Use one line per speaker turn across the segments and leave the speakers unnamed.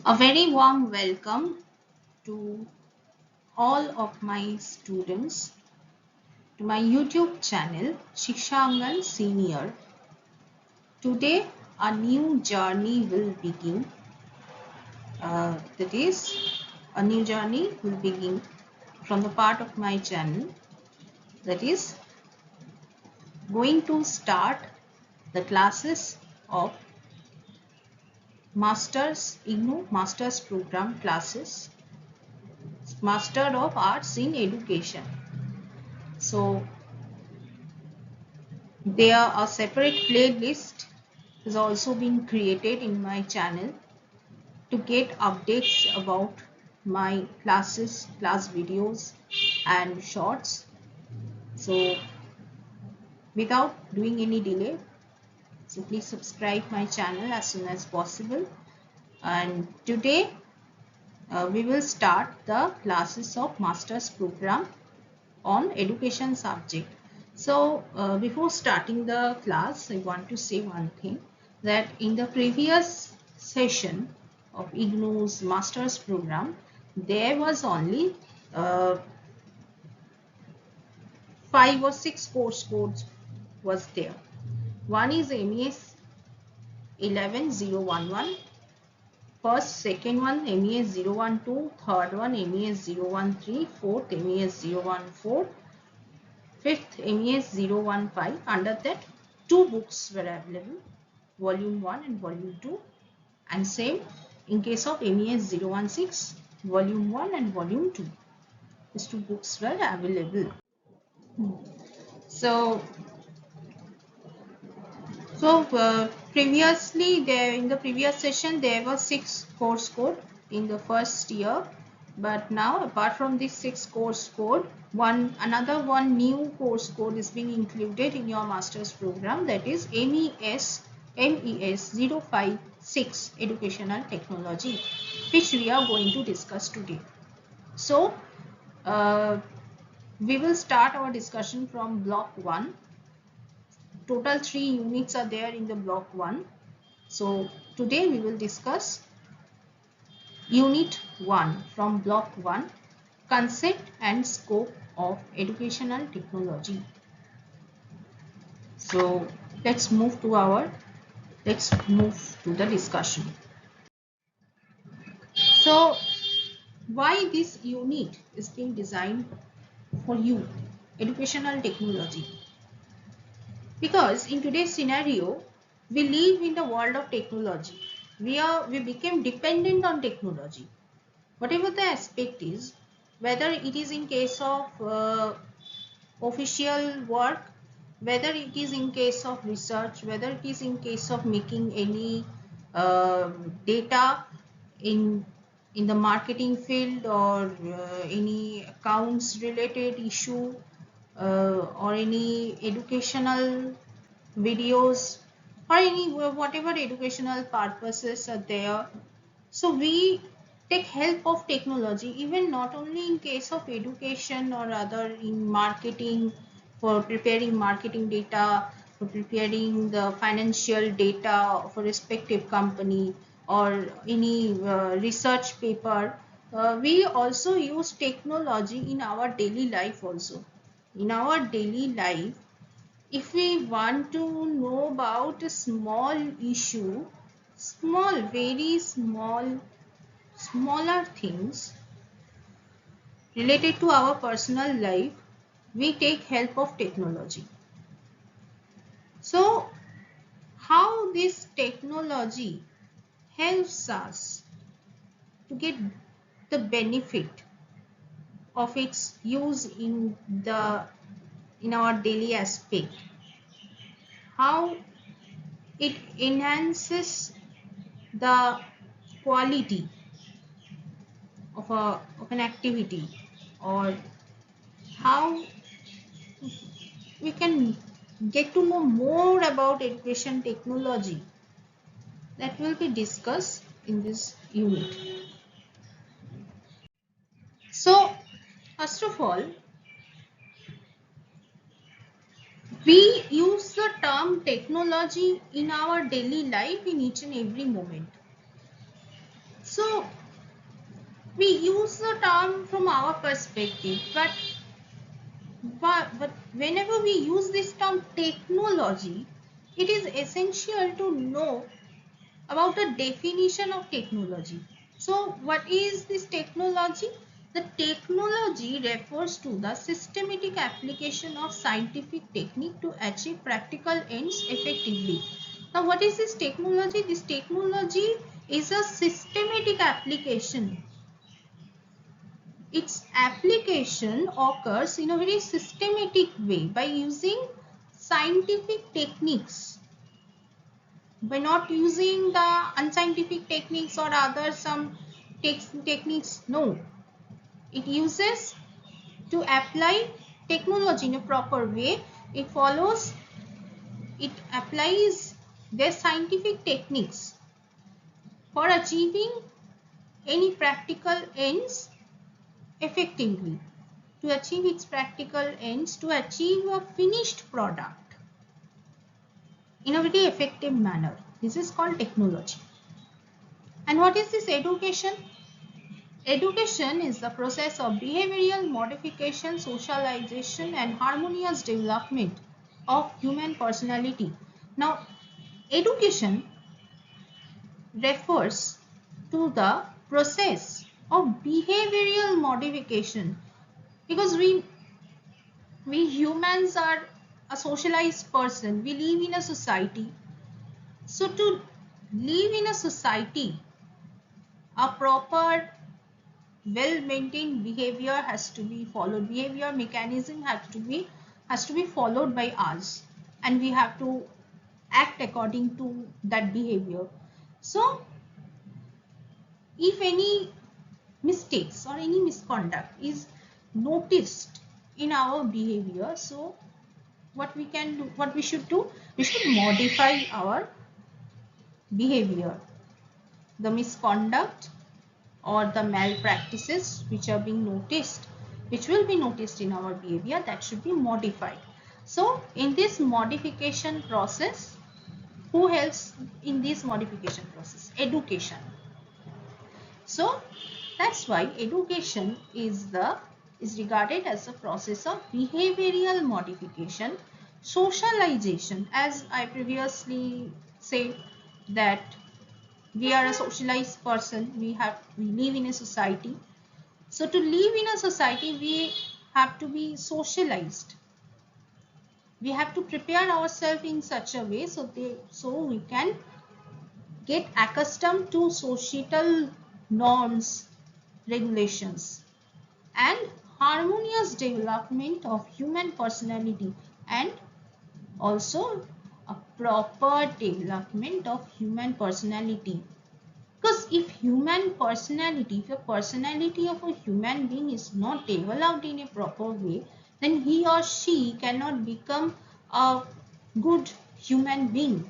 A very warm welcome to all of my students to my YouTube channel Shikshangan Senior. Today a new journey will begin. That is, a new journey will begin from the part of my channel. That is, going to start the classes of IGNOU Masters Program classes, Master of Arts in Education. So there a separate playlist has also been created in my channel to get updates about my classes, class videos and shorts. So without doing any delay, so please subscribe my channel as soon as possible. And today we will start the classes of Masters Program on education subject. So before starting the class, I want to say one thing, that in the previous session of IGNOU's Masters Program, there was only 5 or 6 course codes was there. One is MES 11011, first, second one MES 012, third one MES 013, fourth MES 014, fifth MES 015. Under that, two books were available, volume 1 and volume 2, and same in case of MES 016, volume 1 and volume 2. These two books were available. So previously, there in the previous session there were 6 course code in the first year, but now apart from this 6 course code, another one new course code is being included in your master's program, that is MES 056 Educational Technology, which we are going to discuss today. So we will start our discussion from block 1. Total 3 units are there in the block 1. So today we will discuss unit 1 from block 1, concept and scope of educational technology. So let's move to the discussion. So why this unit is being designed for you, educational technology? Because in today's scenario, we live in the world of technology. We became dependent on technology. Whatever the aspect is, whether it is in case of official work, whether it is in case of research, whether it is in case of making any data in the marketing field, or any accounts related issue, or any educational videos, or any whatever educational purposes are there. So we take help of technology, even not only in case of education or other, in marketing, for preparing marketing data, for preparing the financial data for respective company, or any research paper. We also use technology in our daily life also. In our daily life, if we want to know about a small issue, very smaller things related to our personal life, we take help of technology. So how this technology helps us to get the benefit of its use in our daily aspect, how it enhances the quality of an activity, or how we can get to know more about education technology, that will be discussed in this unit. So first of all, we use the term technology in our daily life in each and every moment. So use the term from our perspective, but whenever we use this term technology, it is essential to know about the definition of technology. So what is this technology? The technology refers to the systematic application of scientific technique to achieve practical ends effectively. Now what is this technology? This technology is a systematic application. Its application occurs in a very systematic way by using scientific techniques, by not using the unscientific techniques or other some techniques. No, it uses to apply technology in a proper way. It applies their scientific techniques for achieving any practical ends effectively, to achieve its practical ends, to achieve a finished product in a very effective manner. This is called technology. And what is this education? Education is the process of behavioral modification, socialization, and harmonious development of human personality. Now, education refers to the process of behavioral modification, because we humans are a socialized person. We live in a society. So to live in a society, a proper well-maintained behavior has to be followed. Behavior mechanism has to be followed by us, and we have to act according to that behavior. So if any mistakes or any misconduct is noticed in our behavior, so what we can do, what we should do, we should modify our behavior. The misconduct or the malpractices which are being noticed, which will be noticed in our behavior, that should be modified. So in this modification process, who helps in this modification process? Education. So that's why education is regarded as a process of behavioral modification, socialization. As I previously said, that we are a socialized person, we live in a society. So to live in a society, we have to be socialized. We have to prepare ourselves in such a way so we can get accustomed to societal norms, regulations, and harmonious development of human personality, and also a proper development of human personality. Because if the personality of a human being is not developed in a proper way, then he or she cannot become a good human being.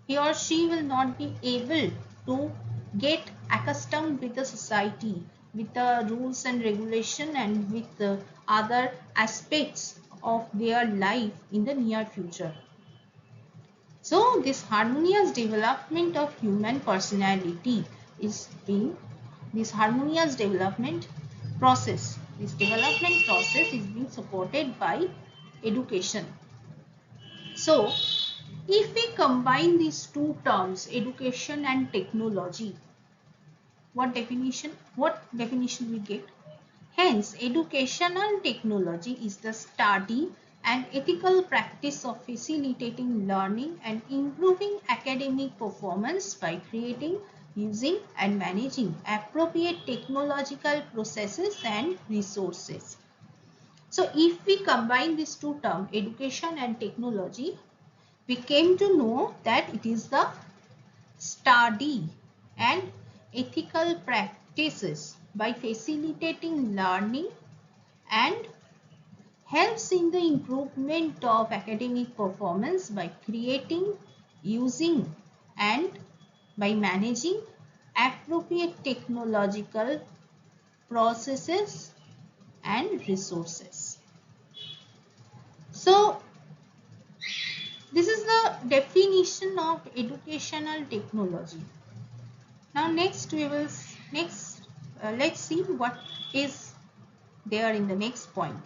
He or she will not be able to get accustomed with the society, with the rules and regulation, and with the other aspects of their life in the near future. So this harmonious development of human personality this harmonious development process, this development process is being supported by education. So if we combine these two terms, education and technology, what definition we get? Hence, education and technology is the study and ethical practice of facilitating learning and improving academic performance by creating, using, and managing appropriate technological processes and resources. So, if we combine these two terms, education and technology, we came to know that it is the study and ethical practices by facilitating learning and helps in the improvement of academic performance by creating, using, and by managing appropriate technological processes and resources. So this is the definition of educational technology. Now next let's see what is there in the next point.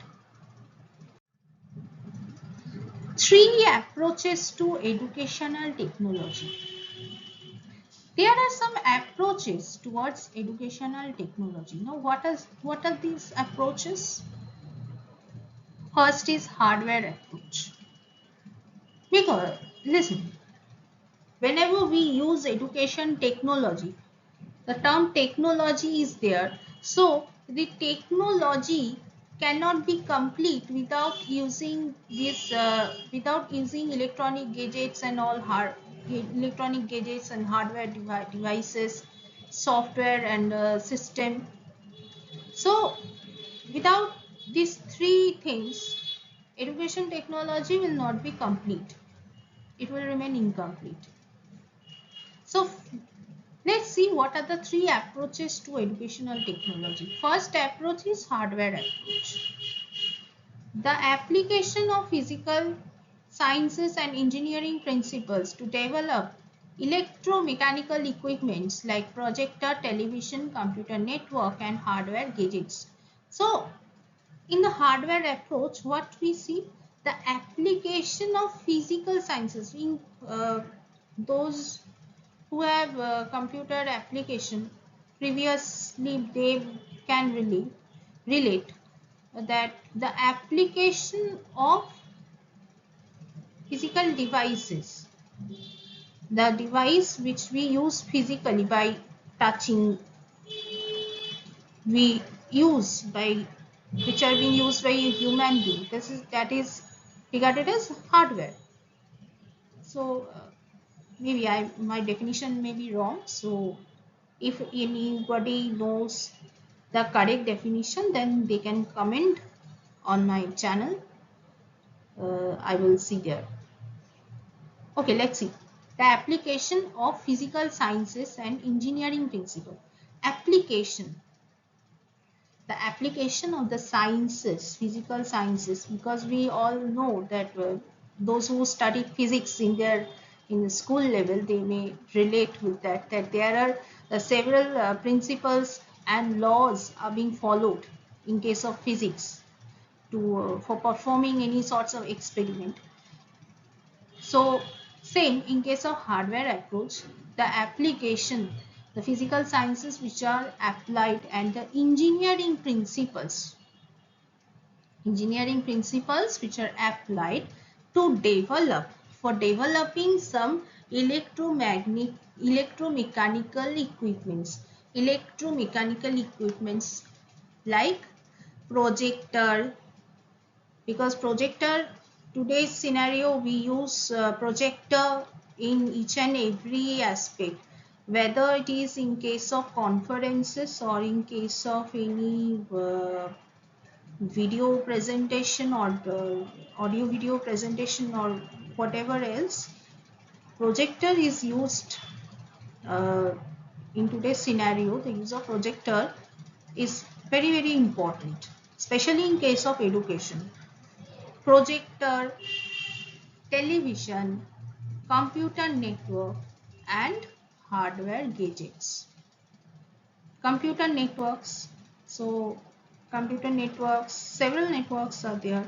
Three approaches to educational technology. There are some approaches towards educational technology. Now, what are these approaches? First is hardware approach. Because listen, whenever we use education technology, the term technology is there. So the technology cannot be complete without using this, without using electronic gadgets and all electronic gadgets and hardware devices, software and system. So without these three things, education technology will not be complete. It will remain incomplete. So let's see what are the three approaches to educational technology. First approach is hardware approach. The application of physical sciences and engineering principles to develop electromechanical equipments like projector, television, computer network and hardware gadgets. So in the hardware approach, what we see, the application of physical sciences in those who have computer application previously, they can relate that the application of physical devices, the device which we use physically by touching, we use by, which are being used by a human being, that is regarded as hardware. So maybe my definition may be wrong, so if anybody knows the correct definition, then they can comment on my channel. I will see there. Okay, let's see the application of physical sciences and engineering principle. Application, the application of the sciences, physical sciences, because we all know that those who study physics in the school level, they may relate with that there are several principles and laws are being followed in case of physics to for performing any sorts of experiment. So same in case of hardware approach, the application, the physical sciences which are applied and the engineering principles which are applied to develop, for developing some electromechanical equipments like projector, because projector, today's scenario we use projector in each and every aspect, whether it is in case of conferences or in case of any video presentation or audio video presentation or whatever else. Projector is used uh, in today's scenario. The use of projector is very important, especially in case of education. Projector, television, computer network and hardware gadgets. Computer networks, so computer networks, several networks are there,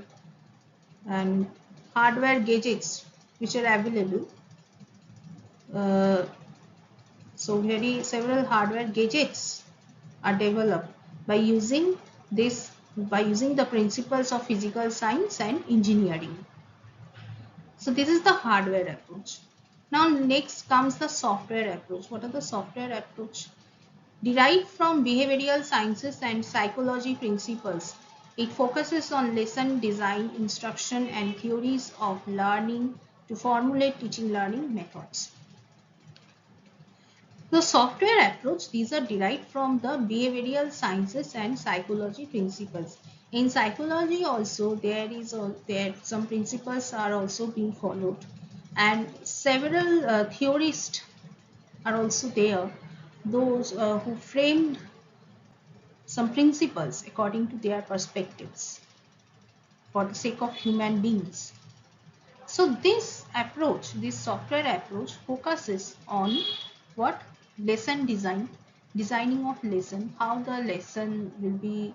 and hardware gadgets which are available. So several hardware gadgets are developed by using the principles of physical science and engineering. So this is the hardware approach. Now next comes the software approach. What are the software approach? Derived from behavioral sciences and psychology principles, it focuses on lesson design, instruction and theories of learning to formulate teaching learning methods. The software approach, these are derived from the behavioral sciences and psychology principles. In psychology also, there some principles are also being followed, and several theorists are also there, those who framed some principles according to their perspectives for the sake of human beings. So this approach, this software approach focuses on what? Lesson design, designing of lesson, how the lesson will be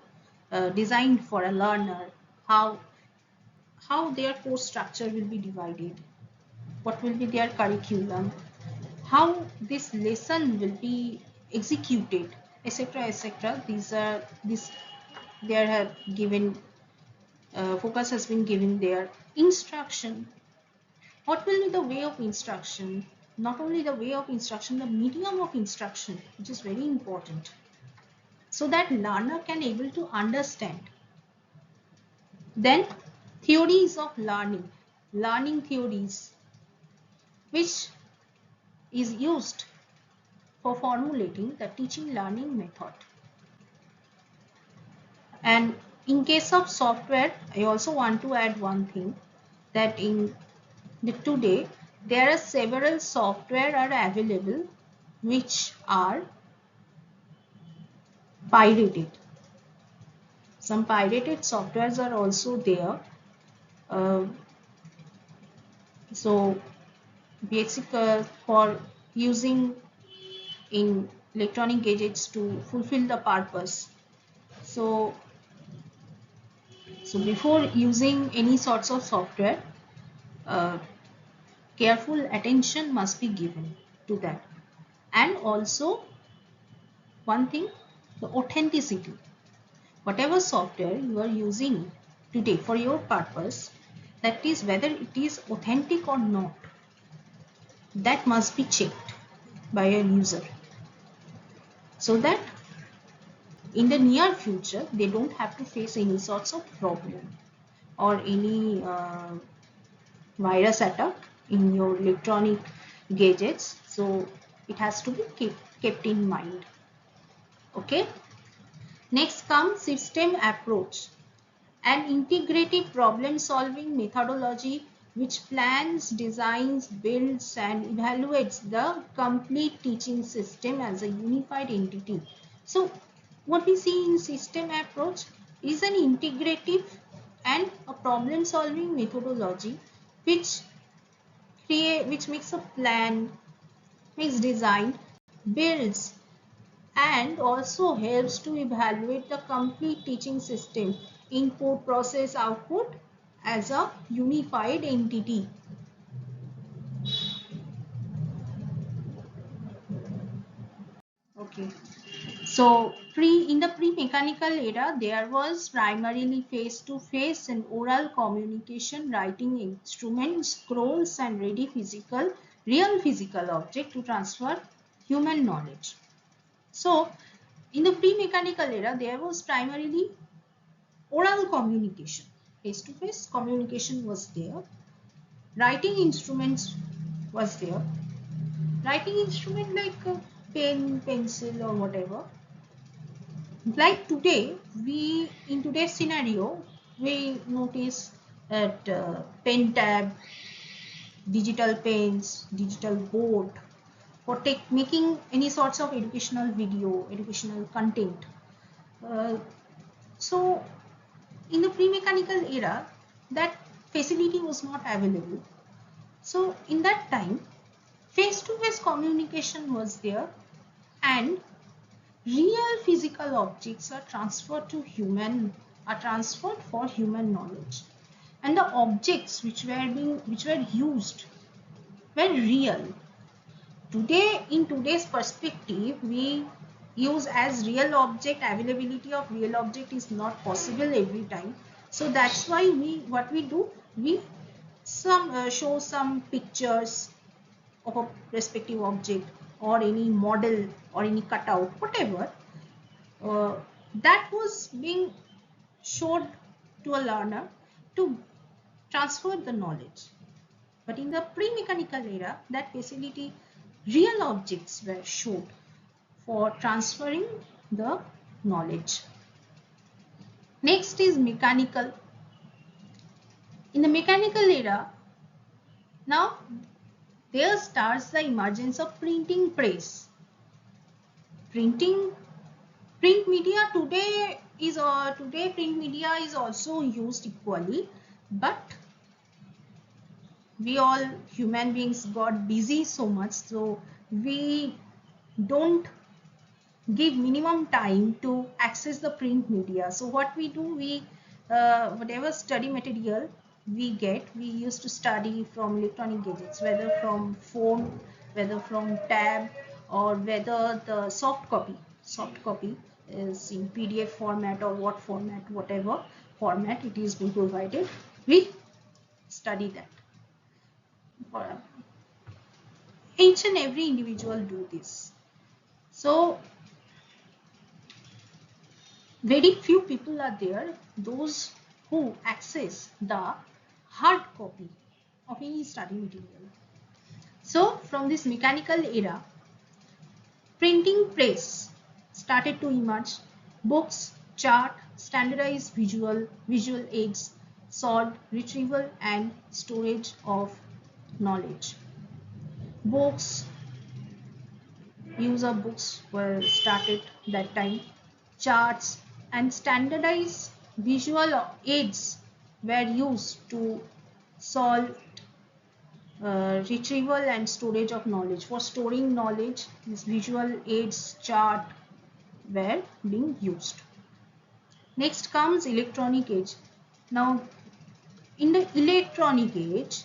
designed for a learner, how their course structure will be divided, what will be their curriculum, how this lesson will be executed, etc., etc. These are this there have given focus has been given there. Instruction, what will be the way of instruction, not only the way of instruction, the medium of instruction, which is very important, so that learner can able to understand. Then theories of learning theories, which is used for formulating the teaching learning method. And in case of software, I also want to add one thing, that in the today there are several software are available which are pirated. Some pirated softwares are also there. Uh, so basic for using in electronic gadgets to fulfill the purpose. So before using any sorts of software, uh, careful attention must be given to that. And also one thing, the authenticity. Whatever software you are using today for your purpose, that is whether it is authentic or not, that must be checked by a user, so that in the near future they don't have to face any sorts of problem or any virus attack in your electronic gadgets. So it has to be kept in mind. Okay, next comes system approach, an integrative problem solving methodology which plans, designs, builds and evaluates the complete teaching system as a unified entity. So what we see in system approach is an integrative and a problem solving methodology which makes a plan, makes design, builds and also helps to evaluate the complete teaching system, input, process, output as a unified entity. Okay, so in the pre-mechanical era, there was primarily face-to-face and oral communication, writing instruments, scrolls and real physical object to transfer human knowledge. So in the pre-mechanical era, there was primarily oral communication. Face-to-face communication was there. Writing instruments was there. Writing instrument like a pen, pencil or whatever. Like today, in today's scenario, we notice that pen tab, digital pens, digital board for making any sorts of educational video, educational content. Uh, so in the pre-mechanical era, that facility was not available. So in that time, face-to-face communication was there and real physical objects are transferred for human knowledge, and the objects which were used were real. Today, in today's perspective, we use as real object, availability of real object is not possible every time. So that's why we show some pictures of a respective object or any model or any cutout, whatever, that was being showed to a learner to transfer the knowledge. But in the pre-mechanical era, that facility, real objects were showed for transferring the knowledge. Next is mechanical. In the mechanical era, now there starts the emergence of printing press. Print media today print media is also used equally, but we all human beings got busy so much, so we don't give minimum time to access the print media. So what we do, we whatever study material we get, we used to study from electronic gadgets, whether from phone, whether from tab, or whether the soft copy is in PDF format or what format, whatever format it is being provided, we study that. Each and every individual do this. So very few people are there, those who access the hard copy of any study material. So from this mechanical era, printing press started to emerge. Books, chart, standardized visual aids solved retrieval and storage of knowledge. Books, use of books were started that time. Charts and standardized visual aids were used to solve retrieval and storage of knowledge. For storing knowledge, these visual aids, chart were being used. Next comes electronic age. Now, in the electronic age,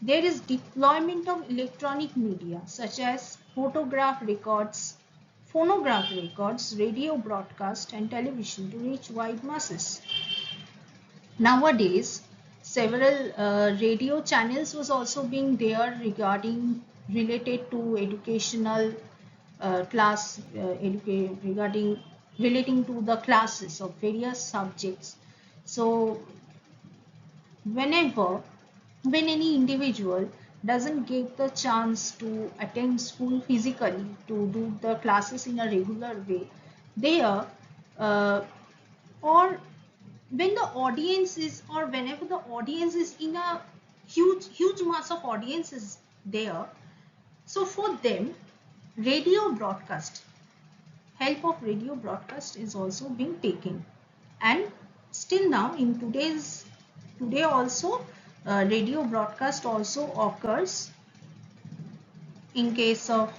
there is deployment of electronic media such as photograph records, phonograph records, radio broadcast, and television to reach wide masses. Nowadays, several radio channels was also being there related to educational class, regarding relating to the classes of various subjects. So when any individual doesn't get the chance to attend school physically, to do the classes in a regular way, they are or when the audience is, or whenever the audience is in a huge mass of audience is there, so for them radio broadcast, help of radio broadcast is also being taken. And still now in today also radio broadcast also occurs in case of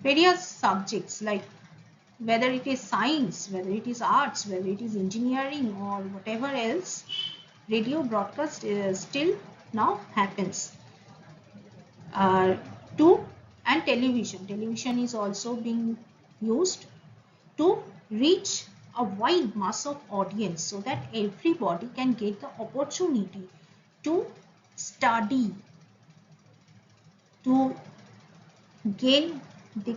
various subjects, like whether it is science, whether it is arts, whether it is engineering or whatever else, radio broadcast still now happens. And television is also being used to reach a wide mass of audience, so that everybody can get the opportunity to study, to they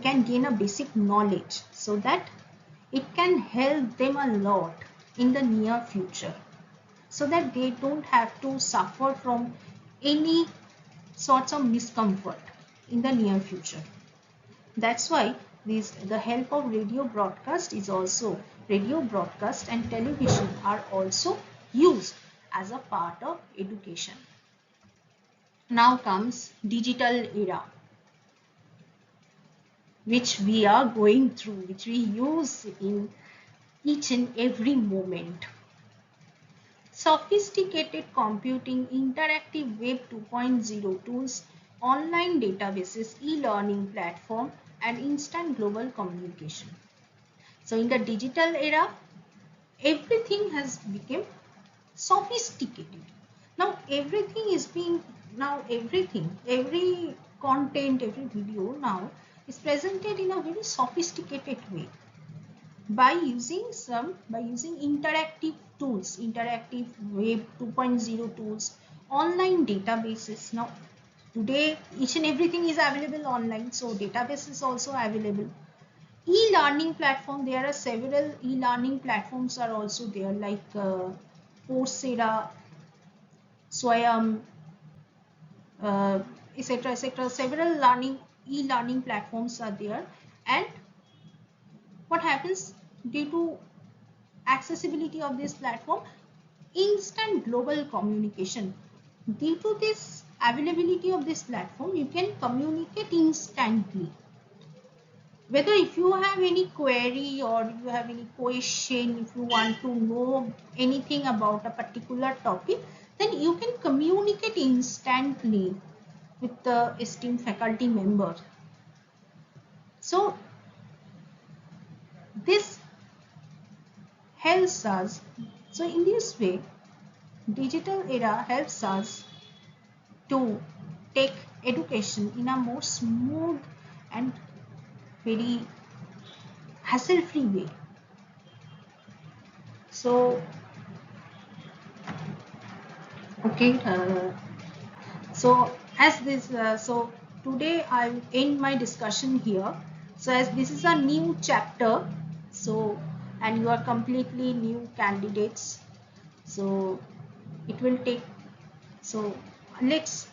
can gain a basic knowledge, so that it can help them a lot in the near future, so that they don't have to suffer from any sorts of discomfort in the near future. That's why the help of radio broadcast and television are also used as a part of education. Now comes digital era, which we are going through, which we use in each and every moment. Sophisticated computing, interactive web 2.0 tools, online databases, e-learning platform, and instant global communication. So in the digital era, everything has become sophisticated. Now everything is being, every content, every video now is presented in a very sophisticated way by using interactive tools, interactive web 2.0 tools, online databases. Now today each and everything is available online, so database is also available. E-learning platform, there are several e-learning platforms are also there, like Coursera, Swayam, etc. Several e-learning platforms are there. And what happens due to accessibility of this platform? Instant global communication. Due to this availability of this platform, you can communicate instantly. Whether if you have any query or you have any question, if you want to know anything about a particular topic, then you can communicate instantly with the esteemed faculty member. So this helps us. So in this way, digital era helps us to take education in a more smooth and very hassle-free way. So okay, so as this so today I end my discussion here. So as this is a new chapter, so and you are completely new candidates, so it will take, so let's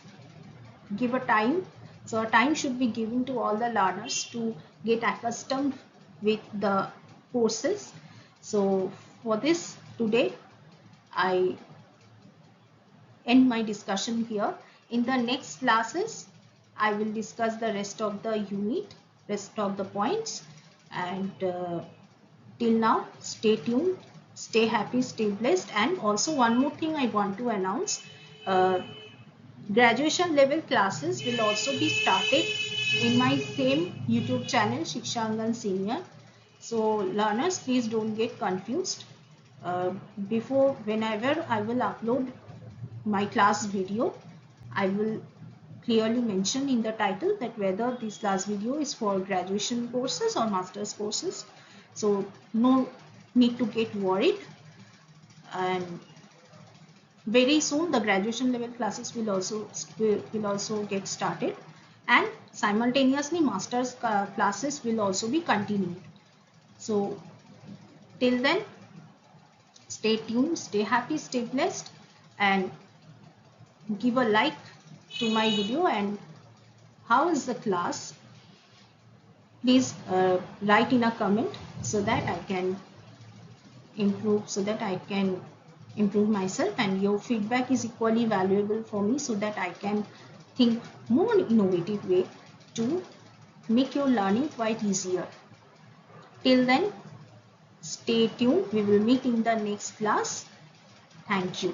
give a time. So a time should be given to all the learners to get accustomed with the courses. So for this today I end my discussion here. In the next classes I will discuss the rest of the unit, rest of the points, and till now stay tuned, stay happy, stay blessed. And also one more thing I want to announce, uh, graduation level classes will also be started in my same YouTube channel Shiksha Angan Senior. So learners, please don't get confused. Before, whenever I will upload my class video, I will clearly mention in the title that whether this class video is for graduation courses or master's courses. So no need to get worried, and very soon the graduation level classes will also get started, and simultaneously masters classes will also be continued. So till then, stay tuned, stay happy, stay blessed, and give a like to my video. And how is the class? Please write in a comment so that I can improve myself, and your feedback is equally valuable for me so that I can think more innovative way to make your learning quite easier. Till then, stay tuned. We will meet in the next class. Thank you.